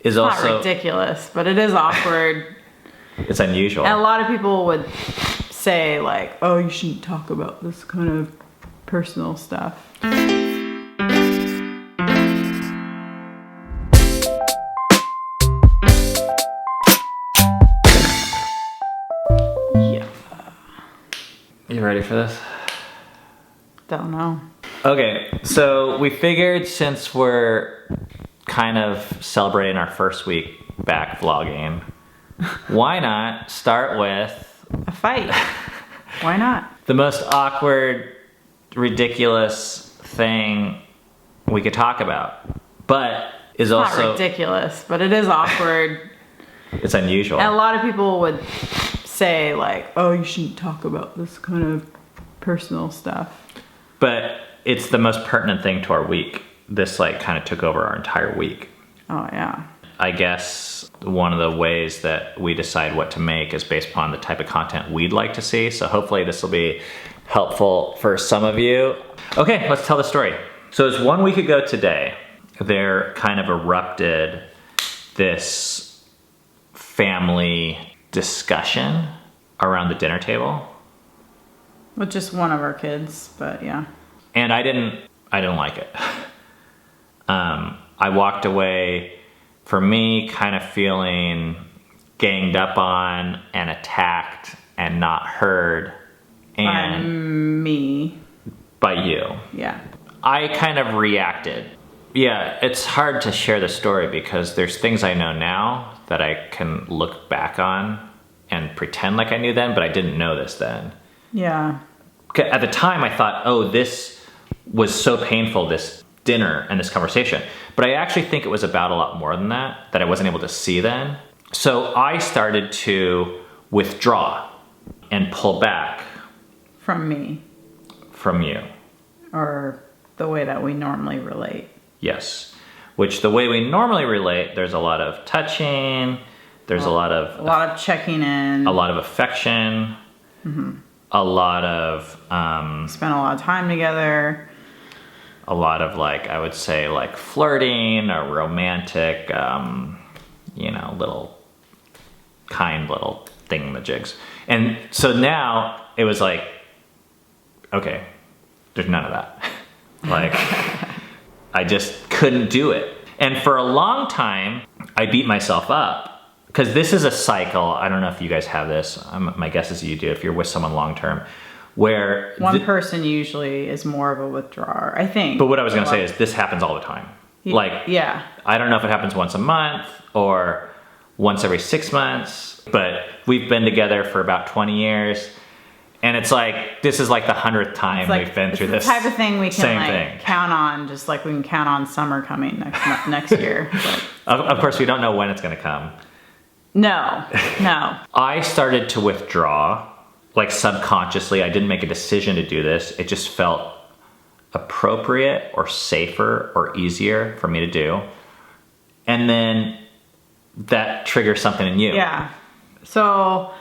is also not ridiculous, but it is awkward. It's unusual. And a lot of people would say like, oh, you shouldn't talk about this kind of personal stuff. Yeah. You ready for this? Don't know. Okay, so we figured since we're kind of celebrating our first week back vlogging, why not start with A fight. Why not? the most awkward, ridiculous thing we could talk about, but is also Not ridiculous, but it is awkward. It's unusual. And a lot of people would say like, oh, you shouldn't talk about this kind of personal stuff. But it's the most pertinent thing to our week. This like kind of took over our entire week. Oh yeah. I guess one of the ways that we decide what to make is based upon the type of content we'd like to see. So hopefully this will be helpful for some of you. Okay, let's tell the story. So it was 1 week ago today. There kind of erupted this family discussion around the dinner table. With just one of our kids, but yeah. And I didn't like it. I walked away, for me, kind of feeling ganged up on and attacked and not heard. And me. by you. Yeah. I kind of reacted. Yeah, it's hard to share the story because there's things I know now that I can look back on and pretend like I knew then, but I didn't know this then. Yeah. At the time I thought, oh, this was so painful, this dinner and this conversation. But I actually think it was about a lot more than that I wasn't able to see then. So I started to withdraw and pull back. From me. From you. Or the way that we normally relate. Yes. Which the way we normally relate, there's a lot of touching, there's a lot of checking in. a lot of affection, a lot of Spent a lot of time together. a lot of like, I would say like flirting or romantic, little kind little thingamajigs. And so now it was like, okay, there's none of that. Like, I just couldn't do it. And for a long time, I beat myself up. Because this is a cycle, I don't know if you guys have this, my guess is you do, if you're with someone long term, where... One person usually is more of a withdrawer, I think. But what I was gonna say is this happens all the time. Like, yeah. I don't know if it happens once a month or once every 6 months, but we've been together for about 20 years. And it's like, this is like the 100th time we've been through this. It's the type of thing we same can thing. count on, just like we can count on summer coming next year. Of course, we don't know when it's gonna come. No. I started to withdraw, like subconsciously. I didn't make a decision to do this. It just felt appropriate or safer or easier for me to do. And then that triggers something in you. Yeah. So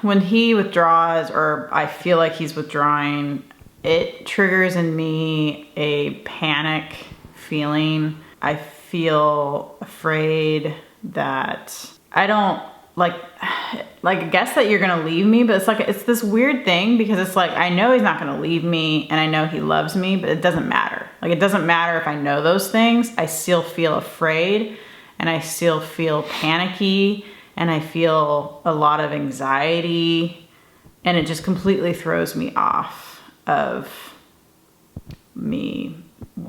when he withdraws, or I feel like he's withdrawing, it triggers in me a panic feeling. I feel afraid that I don't I guess that you're gonna leave me, but it's this weird thing because it's like, I know he's not gonna leave me and I know he loves me, but it doesn't matter. Like, it doesn't matter if I know those things. I still feel afraid and I still feel panicky and I feel a lot of anxiety, and it just completely throws me off of me,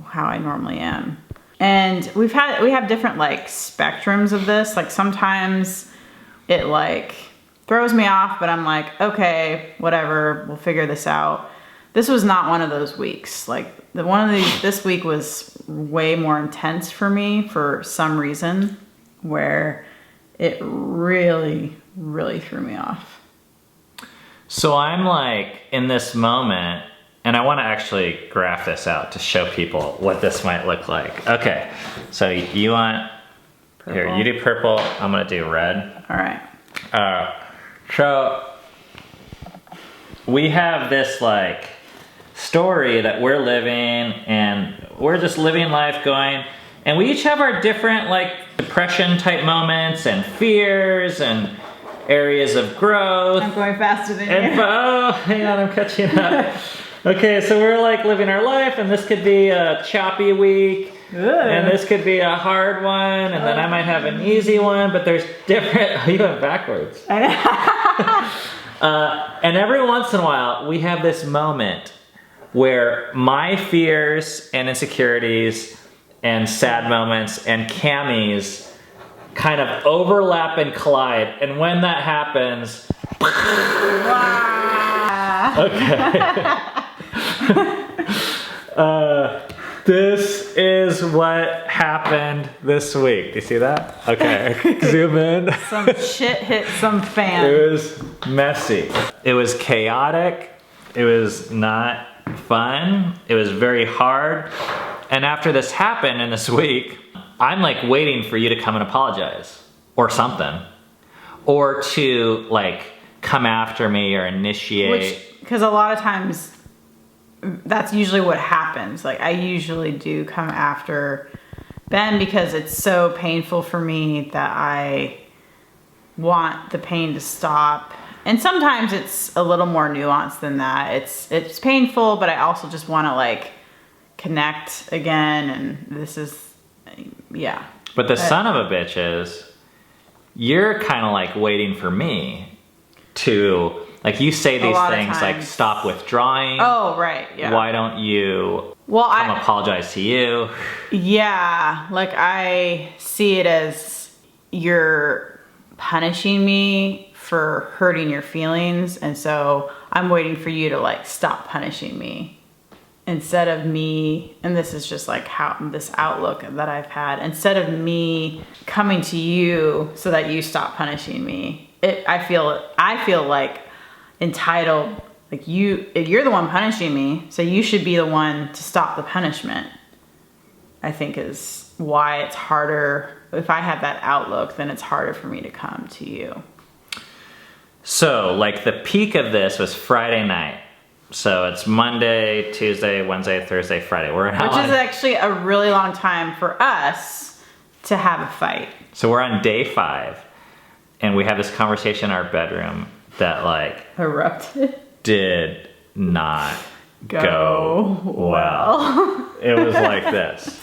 how I normally am. And we have different like spectrums of this. Like, sometimes it like throws me off, but I'm like, okay, whatever, we'll figure this out. This was not one of those weeks. Like, this week was way more intense for me for some reason, where it really, really threw me off. So I'm like in this moment, and I want to actually graph this out to show people what this might look like. Okay, so you want, purple. Here, you do purple, I'm gonna do red. All right. So we have this like story that we're living, and we're just living life going, And we each have our different like depression type moments and fears and areas of growth. I'm going faster than And you. oh, hang on, I'm catching up. Okay, so we're like living our life, and this could be a choppy week. And this could be a hard one, and then I might have an easy one, but there's different. Oh, you went backwards. And every once in a while, we have this moment where my fears and insecurities and sad moments and Cammie's kind of overlap and collide. And when that happens, okay. This is what happened this week. Do you see that? Okay, zoom in. Some shit hit some fan. It was messy. It was chaotic. It was not fun. It was very hard. And after this happened in this week, I'm like waiting for you to come and apologize or something. Or to like come after me or initiate. Because a lot of times that's usually what happens. Like I usually do come after Ben because it's so painful for me that I want the pain to stop. And sometimes it's a little more nuanced than that. It's painful, but I also just want to like connect again. And this is, yeah. But the son of a bitch is, you're kind of like waiting for me to, like you say these things like stop withdrawing. Oh, right, yeah. Why don't you come apologize to you? Yeah, like I see it as you're punishing me for hurting your feelings, and so I'm waiting for you to like stop punishing me instead of me. And this is just like how this outlook that I've had, instead of me coming to you so that you stop punishing me. I feel like entitled, like you're the one punishing me, so you should be the one to stop the punishment. I think is why it's harder. If I have that outlook, then it's harder for me to come to you. So like the peak of this was Friday night. So it's Monday, Tuesday, Wednesday, Thursday, Friday. Which is actually a really long time for us to have a fight. So we're on day 5, and we have this conversation in our bedroom that like erupted. Did not go well. It was like this.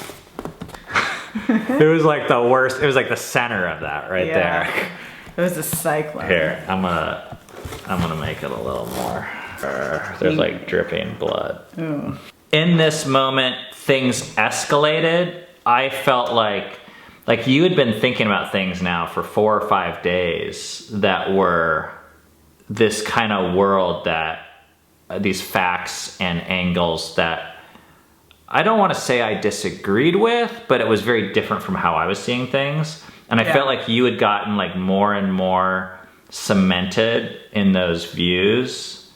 It was like the worst. It was like the center of that right there. It was a cyclone. Here, I'm gonna make it a little more. There's like dripping blood. Ooh. In this moment, things escalated. I felt like you had been thinking about things now for 4 or 5 days that were this kind of world that these facts and angles that I don't want to say I disagreed with, but it was very different from how I was seeing things. And I felt like you had gotten like more and more cemented in those views,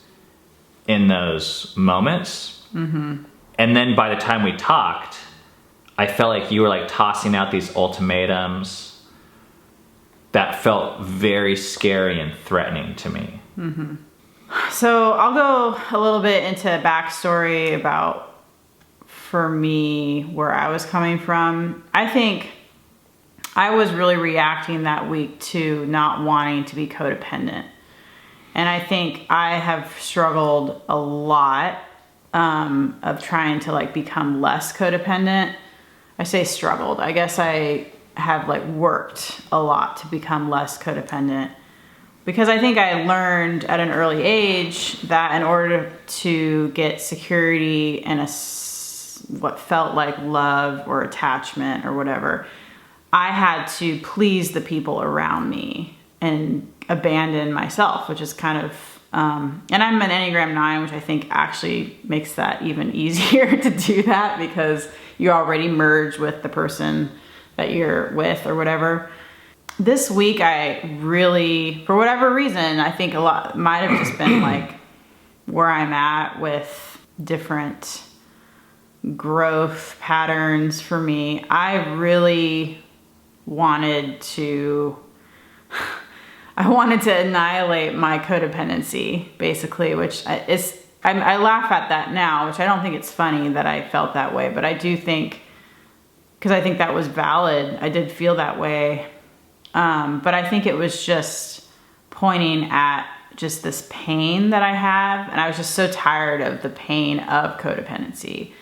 in those moments. Mm-hmm. And then by the time we talked, I felt like you were like tossing out these ultimatums that felt very scary and threatening to me. Mm-hmm. So I'll go a little bit into backstory about, for me, where I was coming from. I think I was really reacting that week to not wanting to be codependent. And I think I have struggled a lot of trying to like become less codependent. I say struggled. I guess I have like worked a lot to become less codependent, because I think I learned at an early age that in order to get security and what felt like love or attachment or whatever, I had to please the people around me and abandon myself, which is kind of, and I'm an Enneagram 9, which I think actually makes that even easier to do that, because you already merge with the person that you're with or whatever. This week, I really, for whatever reason, I think a lot might have just been like where I'm at with different growth patterns for me. I really wanted to annihilate my codependency, basically, which is, I laugh at that now, which I don't think it's funny that I felt that way, but I do think because I think that was valid. I did feel that way. But I think it was just pointing at just this pain that I have. And I was just so tired of the pain of codependency,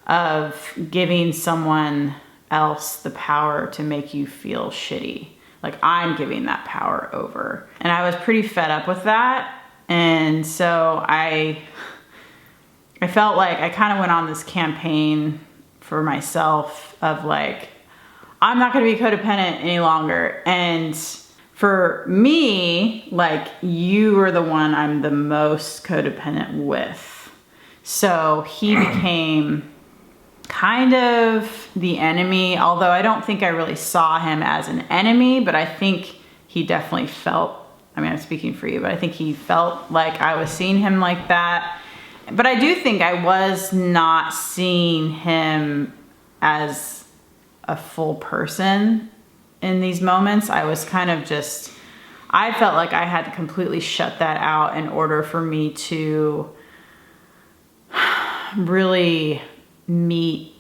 of giving someone else the power to make you feel shitty. Like I'm giving that power over. And I was pretty fed up with that. And so I felt like I kind of went on this campaign for myself of like, I'm not going to be codependent any longer. And for me, like you were the one I'm the most codependent with. So he became kind of the enemy, although I don't think I really saw him as an enemy, but I think he definitely felt, I mean, I'm speaking for you, but I think he felt like I was seeing him like that. But I do think I was not seeing him as a full person in these moments. I was kind of just, I felt like I had to completely shut that out in order for me to really meet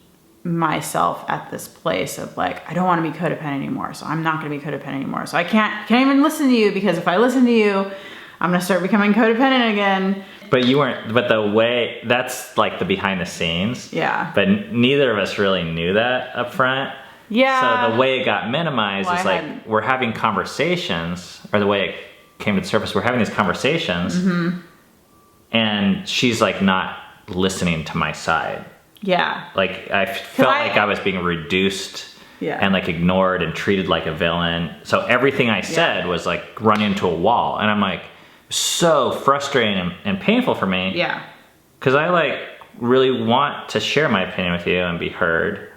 myself at this place of like, I don't want to be codependent anymore. So I'm not going to be codependent anymore. So I can't even listen to you, because if I listen to you, I'm going to start becoming codependent again. But you weren't, but the way, that's like the behind the scenes. Yeah. But neither of us really knew that up front. Yeah. So the way it got minimized is like, we're having conversations, or the way it came to the surface, we're having these conversations, and she's like not listening to my side. Yeah. Like I felt like I was being reduced and like ignored and treated like a villain. So everything I said was like run into a wall. And I'm like, so frustrating and painful for me. Yeah. Because I like really want to share my opinion with you and be heard.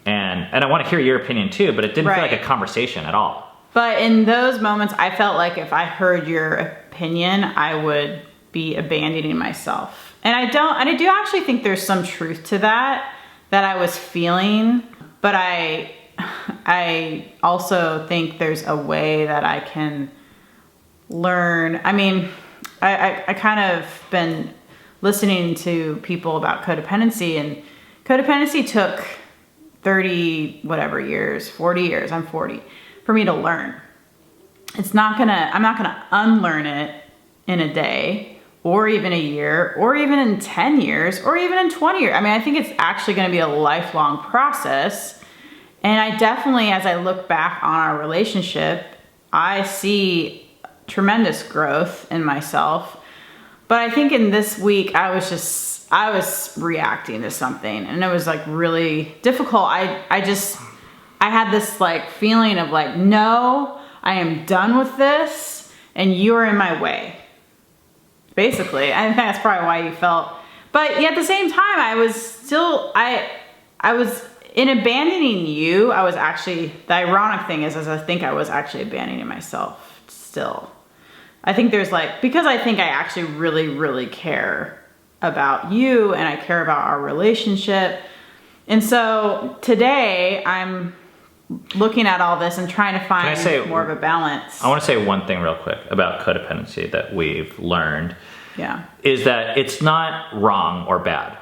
And I want to hear your opinion too, but it didn't feel like a conversation at all. But in those moments, I felt like if I heard your opinion, I would be abandoning myself. And I do actually think there's some truth to that I was feeling, but I also think there's a way that I can learn. I mean, I kind of been listening to people about codependency, and codependency took 30 whatever years, 40 years, I'm 40, for me to learn. I'm not gonna unlearn it in a day, or even a year, or even in 10 years, or even in 20 years. I mean, I think it's actually gonna be a lifelong process. And I definitely, as I look back on our relationship, I see tremendous growth in myself. But I think in this week, I was reacting to something, and it was like really difficult. I had this like feeling of like, no, I am done with this, and you are in my way. Basically, I think that's probably why you felt. But at the same time, I was still, I was in abandoning you. I was actually, the ironic thing is I think I was actually abandoning myself still. I think there's like, because I think I actually really, really care about you, and I care about our relationship. And so today I'm looking at all this and trying to find more of a balance. I want to say one thing real quick about codependency that we've learned. Yeah. Is that it's not wrong or bad.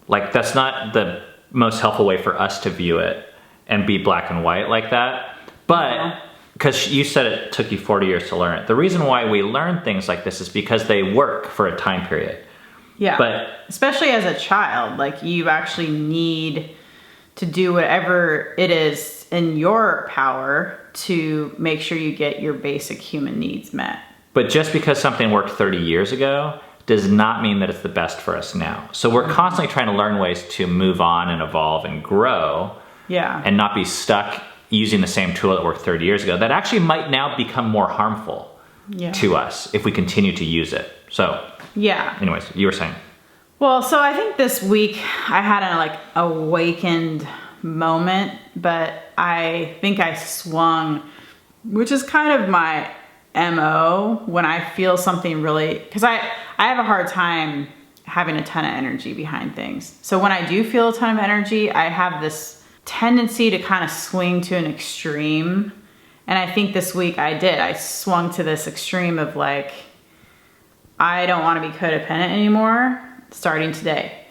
Like that's not the most helpful way for us to view it and be black and white like that. But because you said it took you 40 years to learn it. The reason why we learn things like this is because they work for a time period. Yeah. But especially as a child, like you actually need to do whatever it is in your power to make sure you get your basic human needs met. But just because something worked 30 years ago does not mean that it's the best for us now. So we're constantly trying to learn ways to move on and evolve and grow. Yeah. And not be stuck using the same tool that worked 30 years ago that actually might now become more harmful to us if we continue to use it. So anyways, you were saying. Well, so I think this week I had a like awakened moment, but I think I swung, which is kind of my MO when I feel something really, because I have a hard time having a ton of energy behind things. So when I do feel a ton of energy, I have this tendency to kind of swing to an extreme. And I think this week I did. I swung to this extreme of like, I don't want to be codependent anymore, starting today.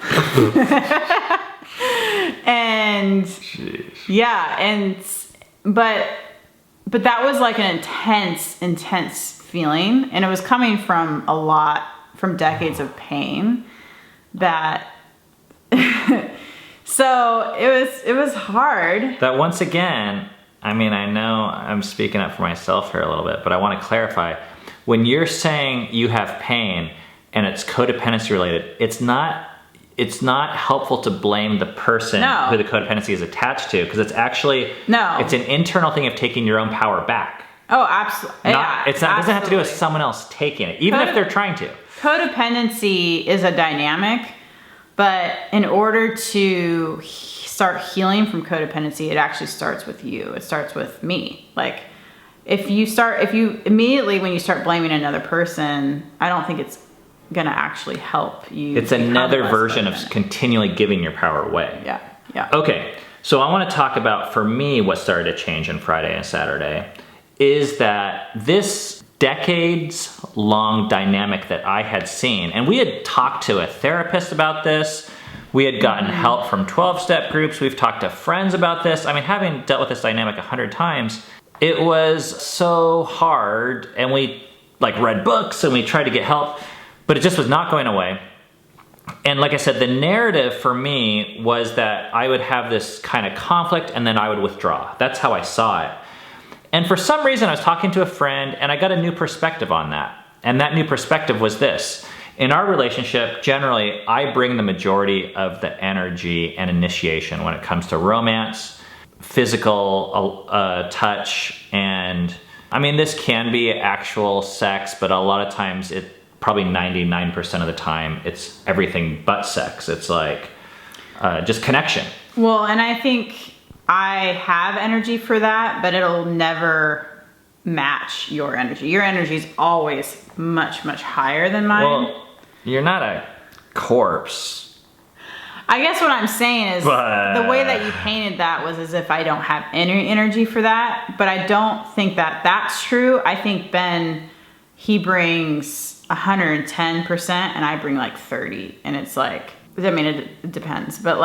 And Jeez. yeah, but that was like an intense feeling, and it was coming from decades of pain that so it was hard. That once again, I mean, I know I'm speaking up for myself here a little bit, but I want to clarify. When you're saying you have pain and it's codependency related, it's not helpful to blame the person who the codependency is attached to, because it's actually it's an internal thing of taking your own power back. Oh, absolutely. It doesn't have to do with someone else taking it, even if they're trying to. Codependency is a dynamic, but in order to start healing from codependency, it actually starts with you. It starts with me. Like, if you immediately, when you start blaming another person, I don't think it's gonna actually help you. It's another version of continually giving your power away. Yeah. Okay, so I want to talk about, for me, what started to change on Friday and Saturday is that this decades-long dynamic that I had seen, and we had talked to a therapist about this, we had gotten help from 12-step groups, we've talked to friends about this. I mean, having dealt with this dynamic 100 times, it was so hard, and we read books and we tried to get help, but it just was not going away. And like I said, the narrative for me was that I would have this kind of conflict and then I would withdraw. That's how I saw it. And for some reason, I was talking to a friend and I got a new perspective on that. And that new perspective was this. In our relationship, generally, I bring the majority of the energy and initiation when it comes to romance, physical touch, and I mean, this can be actual sex, but a lot of times probably 99% of the time, it's everything but sex. It's like just connection. Well, and I think I have energy for that, but it'll never match your energy. Your energy is always much, much higher than mine. Well, you're not a corpse. I guess what I'm saying is the way that you painted that was as if I don't have any energy for that, but I don't think that that's true. I think Ben, he brings 110% and I bring 30, and it's like, I mean, it depends, but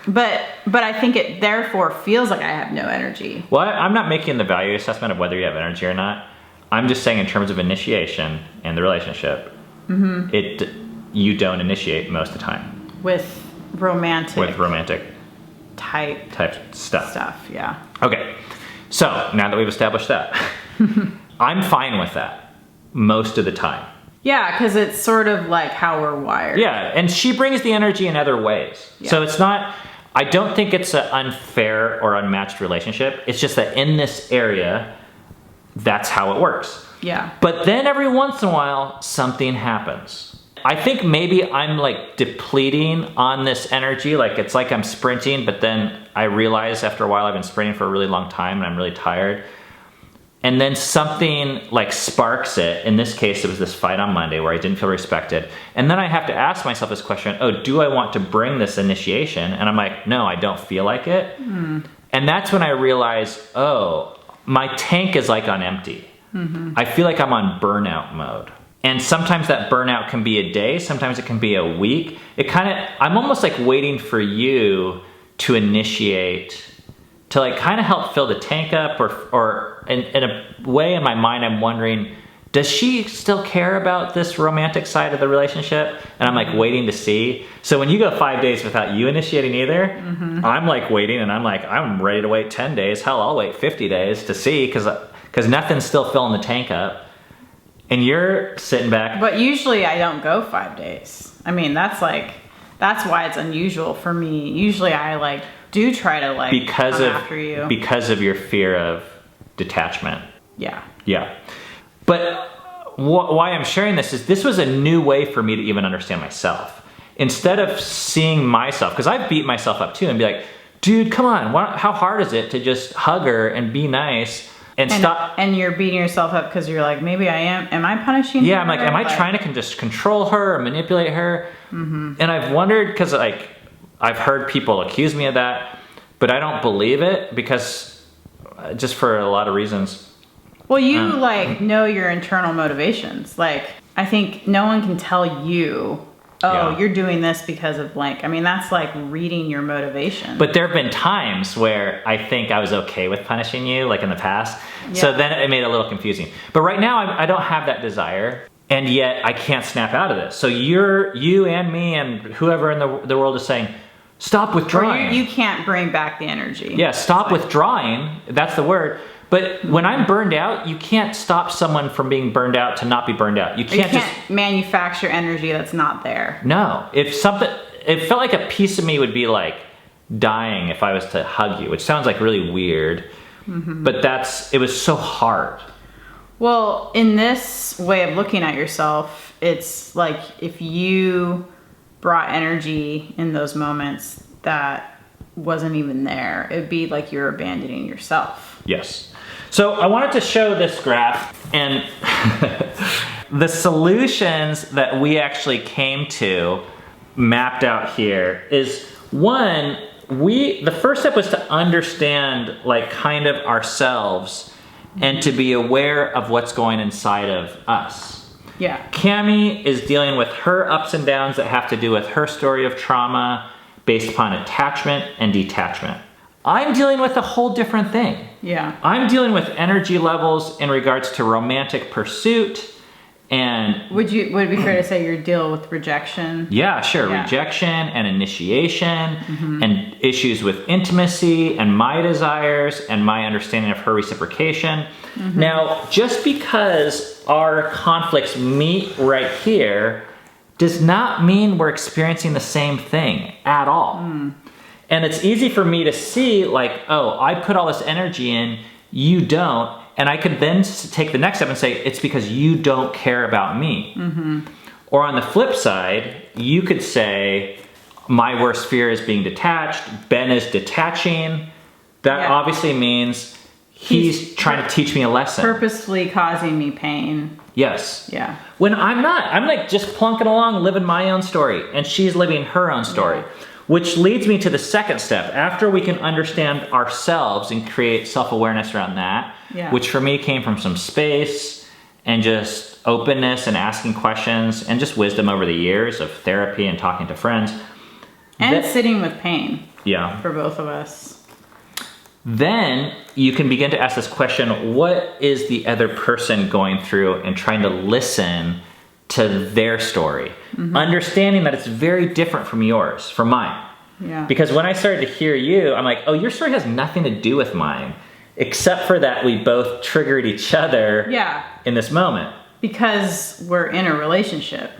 but I think it therefore feels like I have no energy. Well, I'm not making the value assessment of whether you have energy or not. I'm just saying in terms of initiation in the relationship, you don't initiate most of the time. With romantic type stuff, yeah. Okay, so now that we've established that, I'm fine with that most of the time. Yeah, because it's sort of like how we're wired. Yeah, and she brings the energy in other ways. Yeah. So it's not, I don't think it's an unfair or unmatched relationship. It's just that in this area, that's how it works. Yeah. But then every once in a while, something happens. I think maybe I'm depleting on this energy. It's like I'm sprinting, but then I realize after a while I've been sprinting for a really long time and I'm really tired. And then something sparks it. In this case, it was this fight on Monday where I didn't feel respected. And then I have to ask myself this question, do I want to bring this initiation? And I'm like, no, I don't feel like it. And that's when I realize, my tank is on empty. I feel like I'm on burnout mode. And sometimes that burnout can be a day, sometimes it can be a week. I'm almost waiting for you to initiate, to kind of help fill the tank up, or in a way in my mind, I'm wondering, does she still care about this romantic side of the relationship? And I'm waiting to see. So when you go 5 days without you initiating either, I'm waiting, and I'm ready to wait 10 days. Hell, I'll wait 50 days to see, because nothing's still filling the tank up. And you're sitting back. But usually I don't go 5 days. I mean, that's why it's unusual for me. Usually I do try to come after you. Because of your fear of detachment. Yeah. Yeah. But why I'm sharing this was a new way for me to even understand myself. Instead of seeing myself, because I beat myself up too and be like, dude, come on, how hard is it to just hug her and be nice and stop? And you're beating yourself up because you're like, maybe I am I punishing her? Yeah, I'm am I trying to just control her or manipulate her? And I've wondered, because I've heard people accuse me of that, but I don't believe it, because just for a lot of reasons. Well, you know your internal motivations. I think no one can tell you oh, Yeah. you're doing this because of blank. I mean, that's like reading your motivation. But there have been times where I think I was okay with punishing you, like in the past. So Yeah. then it made it a little confusing. But right now, I don't have that desire, and yet I can't snap out of this. So you and me and whoever in the world is saying, stop Or withdrawing. you can't bring back the energy. Yeah, stop withdrawing. That's the word. But when I'm burned out, you can't stop someone from being burned out to not be burned out. You You can't, can't just manufacture energy that's not there. no. If something, it felt like a piece of me would be like dying if I was to hug you, which sounds like really weird. But it was so hard. Well, in this way of looking at yourself, it's like if you brought energy in those moments that wasn't even there, it'd be like you're abandoning yourself. Yes. So I wanted to show this graph, and the solutions that we actually came to mapped out here is one, the first step was to understand like kind of ourselves and to be aware of what's going inside of us. Yeah. Cami is dealing with her ups and downs that have to do with her story of trauma based upon attachment and detachment. I'm dealing with a whole different thing. Yeah. I'm dealing with energy levels in regards to romantic pursuit and Would it be fair to say you're dealing with rejection? yeah, sure, Yeah. rejection and initiation and issues with intimacy and my desires and my understanding of her reciprocation. Now, just because our conflicts meet right here does not mean we're experiencing the same thing at all. And it's easy for me to see like, oh, I put all this energy in, you don't. And I could then take the next step and say, it's because you don't care about me. Or on the flip side, you could say, my worst fear is being detached. Ben is detaching. That Yeah. obviously means he's trying to teach me a lesson. Purposefully causing me pain. Yes. Yeah. When I'm not. I'm like just plunking along, living my own story. And she's living her own story. Yeah. Which leads me to the second step. After we can understand ourselves and create self-awareness around that, Yeah. which for me came from some space and just openness and asking questions and just wisdom over the years of therapy and talking to friends. And sitting with pain Yeah. for both of us. Then you can begin to ask this question, what is the other person going through, and trying to listen to their story, understanding that it's very different from yours, from mine. Yeah. Because when I started to hear you, I'm like, oh, your story has nothing to do with mine, except for that we both triggered each other Yeah. in this moment. Because we're in a relationship.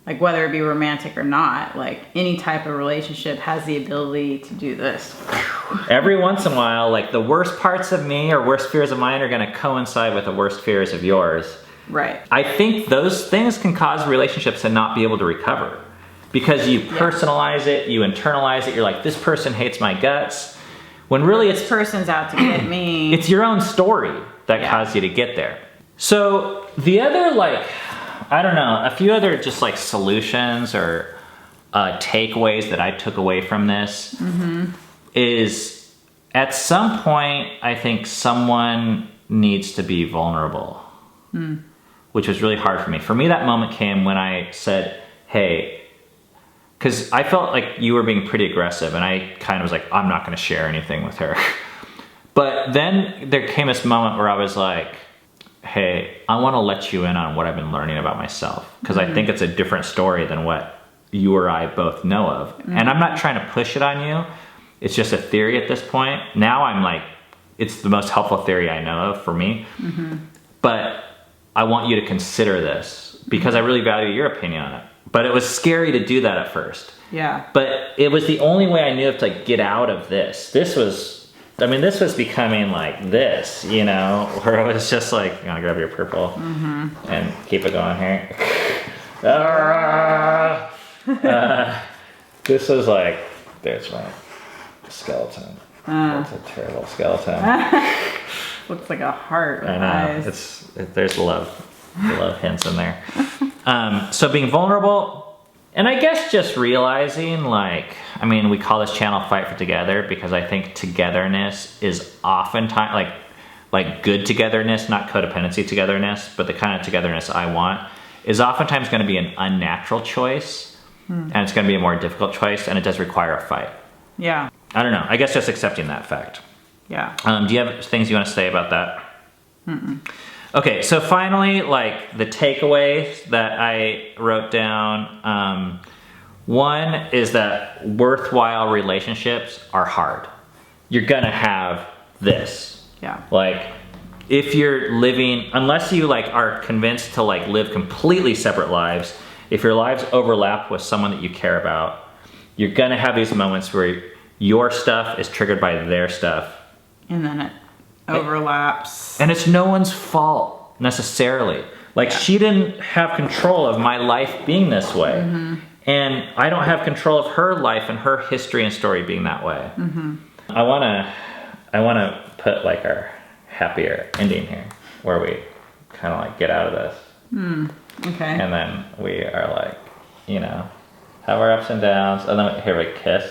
Like whether it be romantic or not, like any type of relationship has the ability to do this. Every once in a while, like the worst parts of me or worst fears of mine are going to coincide with the worst fears of yours. Right. I think those things can cause relationships to not be able to recover because you personalize it, you internalize it. You're like, this person hates my guts. When really This person's out to get me. it's your own story that caused you to get there. So the other, like, I don't know, a few other just like solutions or takeaways that I took away from this is at some point, I think someone needs to be vulnerable. Which was really hard for me. For me, that moment came when I said, hey, because I felt like you were being pretty aggressive, and I kind of was like, I'm not going to share anything with her. But then there came this moment where I was like, hey, I want to let you in on what I've been learning about myself, because I think it's a different story than what you or I both know of. And I'm not trying to push it on you. It's just a theory at this point. Now I'm like, it's the most helpful theory I know of for me. But I want you to consider this because I really value your opinion on it. But it was scary to do that at first. Yeah. But it was the only way I knew of to like get out of this. This was becoming like this, you know, where it was just like, you know, grab your purple and keep it going here. This was like, there's my skeleton. That's a terrible skeleton. Looks like a heart with I know. eyes. There's love hints in there. So being vulnerable, and I guess just realizing, like, I mean, we call this channel Fight for Together because I think togetherness is oftentimes like good togetherness, not codependency togetherness, but the kind of togetherness I want is oftentimes going to be an unnatural choice, and it's going to be a more difficult choice, and it does require a fight. Yeah. I don't know. I guess just accepting that fact. Yeah. Do you have things you want to say about that? Okay, so finally, like the takeaways that I wrote down. One is that worthwhile relationships are hard. You're gonna have this. Yeah. Like, if you're living, unless you like are convinced to like live completely separate lives, if your lives overlap with someone that you care about, you're gonna have these moments where your stuff is triggered by their stuff. And then it overlaps. And it's no one's fault necessarily. Like, she didn't have control of my life being this way. And I don't have control of her life and her history and story being that way. I wanna put like our happier ending here, where we kind of like get out of this. Okay. And then we are like, you know, have our ups and downs, and then here we kiss.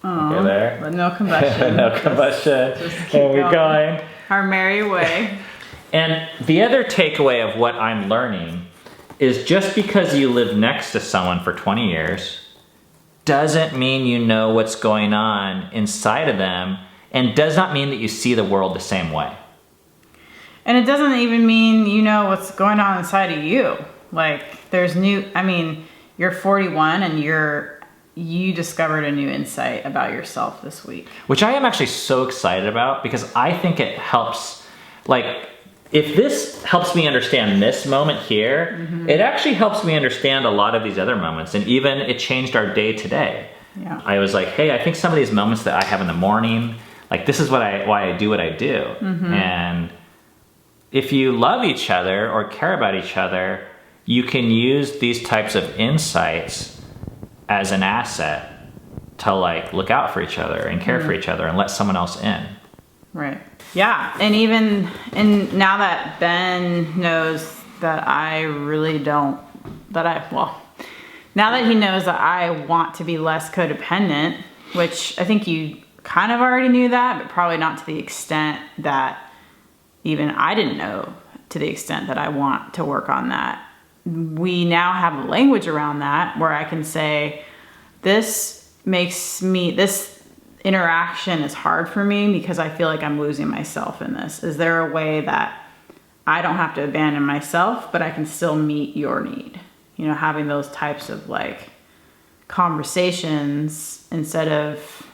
Okay, there. But no combustion. No combustion. Just keep And we're going. Our merry way. And the other takeaway of what I'm learning is just because you live next to someone for 20 years doesn't mean you know what's going on inside of them, and does not mean that you see the world the same way. And it doesn't even mean you know what's going on inside of you. Like, you're 41 and you discovered a new insight about yourself this week. Which I am actually so excited about, because I think it helps, like, if this helps me understand this moment here, it actually helps me understand a lot of these other moments. And even it changed our day today. Yeah. I was like, hey, I think some of these moments that I have in the morning, like, this is why I do what I do. And if you love each other or care about each other, you can use these types of insights as an asset to like look out for each other and care for each other and let someone else in. Right. Yeah. And now that Ben knows that now that he knows that I want to be less codependent, which I think you kind of already knew that, but probably not to the extent that even I didn't know, to the extent that I want to work on that. We now have language around that where I can say, this interaction is hard for me because I feel like I'm losing myself in this. Is there a way that I don't have to abandon myself, but I can still meet your need? You know, having those types of like conversations, instead of,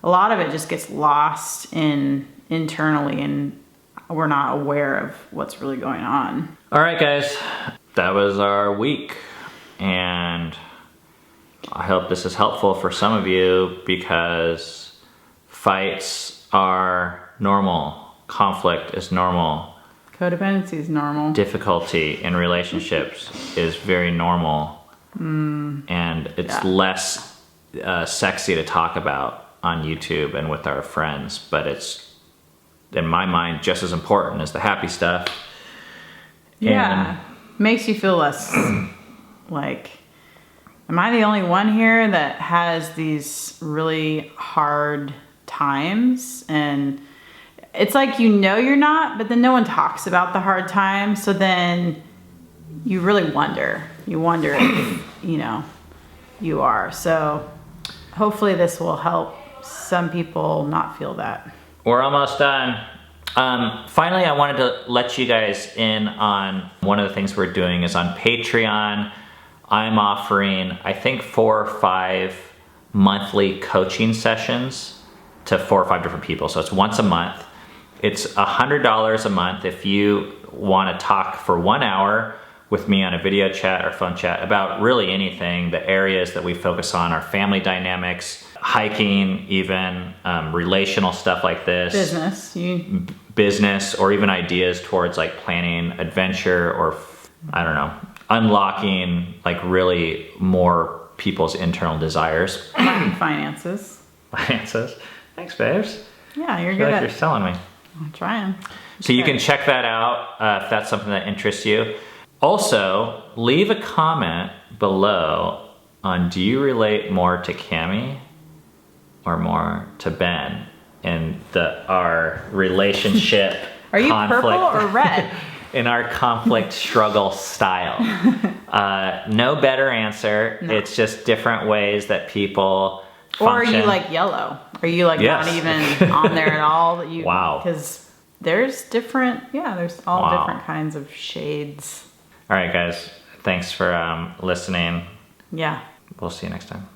a lot of it just gets lost internally, and we're not aware of what's really going on. All right, guys, that was our week. And I hope this is helpful for some of you, because fights are normal. Conflict is normal. Codependency is normal. Difficulty in relationships is very normal. And it's less sexy to talk about on YouTube and with our friends, but it's, in my mind, just as important as the happy stuff. Yeah. Makes you feel less like, am I the only one here that has these really hard times? And it's like, you know you're not, but then no one talks about the hard times. So then you really wonder. You wonder if, you are. So hopefully this will help some people not feel that. We're almost done. Finally, I wanted to let you guys in on one of the things we're doing is on Patreon. I'm offering, I think, 4 or 5 monthly coaching sessions to 4 or 5 different people. So it's once a month. It's $100 a month if you want to talk for 1 hour with me on a video chat or phone chat about really anything. The areas that we focus on are family dynamics, hiking, even relational stuff like this. Business, or even ideas towards like planning adventure, or I don't know, unlocking like really more people's internal desires. Finances. Thanks, babes. Yeah, you're I feel good like at you're selling me. I'm trying. So you can check that out if that's something that interests you. Also, leave a comment below on, do you relate more to Cammie or more to Ben in our relationship Are you conflict? purple or red? in our conflict struggle style. No better answer. No. It's just different ways that people Or are function. you like yellow? Are you like Yes. not even on there at all? That you Wow. Because there's different. Yeah, there's all Wow. different kinds of shades. All right, guys. Thanks for listening. Yeah. We'll see you next time.